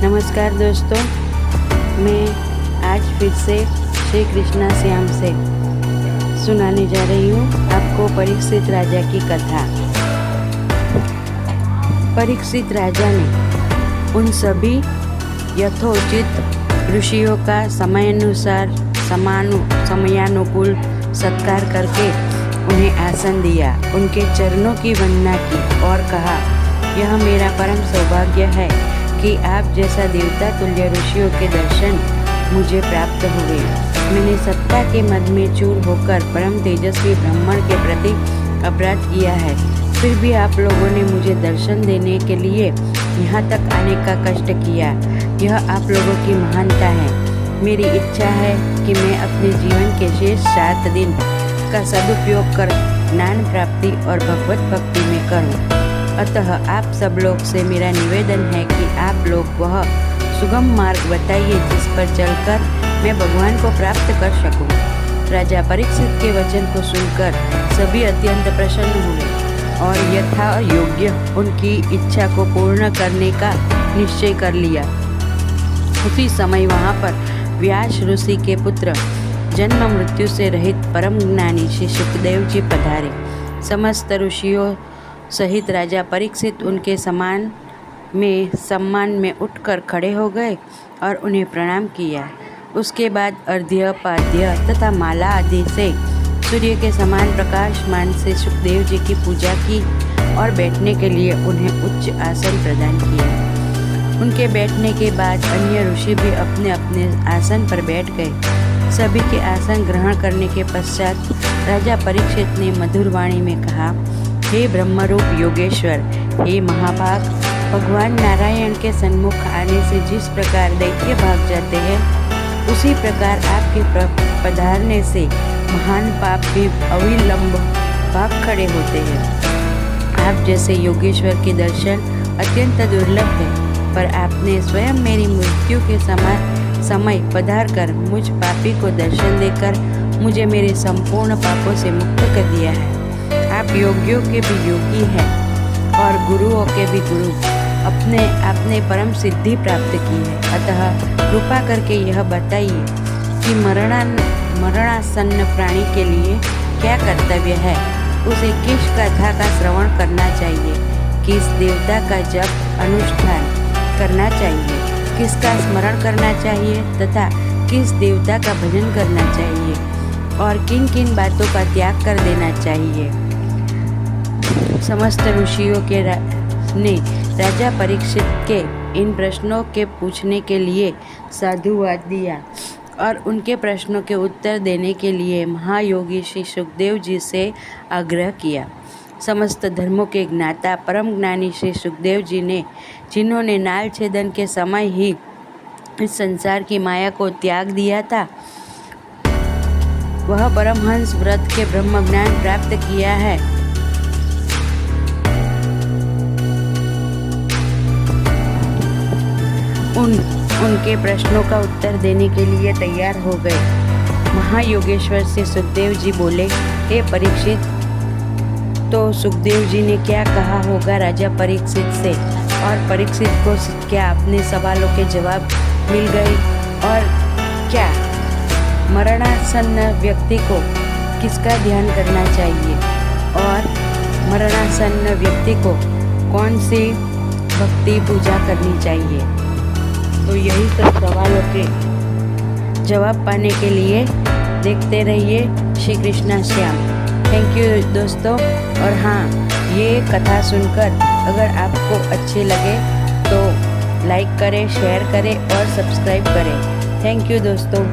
नमस्कार दोस्तों, मैं आज फिर से श्री कृष्णा श्याम से सुनाने जा रही हूँ आपको परीक्षित राजा की कथा। परीक्षित राजा ने उन सभी यथोचित ऋषियों का समयानुकूल सत्कार करके उन्हें आसन दिया, उनके चरणों की वंदना की और कहा, यह मेरा परम सौभाग्य है कि आप जैसा देवता तुल्य ऋषियों के दर्शन मुझे प्राप्त हुए। मैंने सत्ता के मद में चूर होकर परम तेजस्वी ब्राह्मण के प्रति अपराध किया है, फिर भी आप लोगों ने मुझे दर्शन देने के लिए यहाँ तक आने का कष्ट किया। यह आप लोगों की महानता है। मेरी इच्छा है कि मैं अपने जीवन के शेष 7 दिन का सदुपयोग कर ज्ञान प्राप्ति और भगवत भक्ति में करूं। अतः आप सब लोग से मेरा निवेदन है कि आप लोग वह सुगम मार्ग बताइए जिस पर चलकर मैं भगवान को प्राप्त कर सकूं। राजा परीक्षित के वचन को सुनकर सभी अत्यंत प्रसन्न हुए और यथा योग्य उनकी इच्छा को पूर्ण करने का निश्चय कर लिया। उसी समय वहाँ पर व्यास ऋषि के पुत्र जन्म मृत्यु से रहित परम ज्ञानी श्री सुखदेव जी पधारे। समस्त ऋषियों सहित राजा परीक्षित उनके सम्मान में उठकर खड़े हो गए और उन्हें प्रणाम किया। उसके बाद अर्घ्य पाद्य तथा माला आदि से सूर्य के समान प्रकाशमान से सुखदेव जी की पूजा की और बैठने के लिए उन्हें उच्च आसन प्रदान किया। उनके बैठने के बाद अन्य ऋषि भी अपने अपने आसन पर बैठ गए। सभी के आसन ग्रहण करने के पश्चात राजा परीक्षित ने मधुर वाणी में कहा, हे ब्रह्मरूप योगेश्वर, हे महाभाग, भगवान नारायण के सन्मुख आने से जिस प्रकार दैत्य भाग जाते हैं, उसी प्रकार आपके पधारने से महान पाप भी अविलंब भाग खड़े होते हैं। आप जैसे योगेश्वर के दर्शन अत्यंत दुर्लभ है, पर आपने स्वयं मेरी मृत्यु के समय पधार कर मुझ पापी को दर्शन देकर मुझे मेरे संपूर्ण पापों से मुक्त कर दिया है। आप योगियों के भी योगी हैं और गुरुओं के भी गुरु। आपने परम सिद्धि प्राप्त की है। अतः कृपा करके यह बताइए कि मरणासन्न प्राणी के लिए क्या कर्तव्य है। उसे किस कथा का श्रवण करना चाहिए, किस देवता का जप अनुष्ठान करना चाहिए, किसका स्मरण करना चाहिए तथा किस देवता का भजन करना चाहिए और किन किन बातों का त्याग कर देना चाहिए। समस्त ऋषियों ने राजा परीक्षित के इन प्रश्नों के पूछने के लिए साधुवाद दिया और उनके प्रश्नों के उत्तर देने के लिए महायोगी श्री सुखदेव जी से आग्रह किया। समस्त धर्मों के ज्ञाता परम ज्ञानी श्री सुखदेव जी ने, जिन्होंने नाल छेदन के समय ही इस संसार की माया को त्याग दिया था, वह परमहंस व्रत के ब्रह्म ज्ञान प्राप्त किया है, उनके प्रश्नों का उत्तर देने के लिए तैयार हो गए। महायोगेश्वर से सुखदेव जी बोले, हे परीक्षित, तो सुखदेव जी ने क्या कहा होगा राजा परीक्षित से, और परीक्षित को क्या अपने सवालों के जवाब मिल गए, और क्या मरणासन्न व्यक्ति को किसका ध्यान करना चाहिए और मरणासन्न व्यक्ति को कौन सी भक्ति पूजा करनी चाहिए। तो यही सब सवालों के जवाब पाने के लिए देखते रहिए श्री कृष्णा श्याम। थैंक यू दोस्तों। और हाँ, ये कथा सुनकर अगर आपको अच्छे लगे तो लाइक करें, शेयर करें और सब्सक्राइब करें। थैंक यू दोस्तों।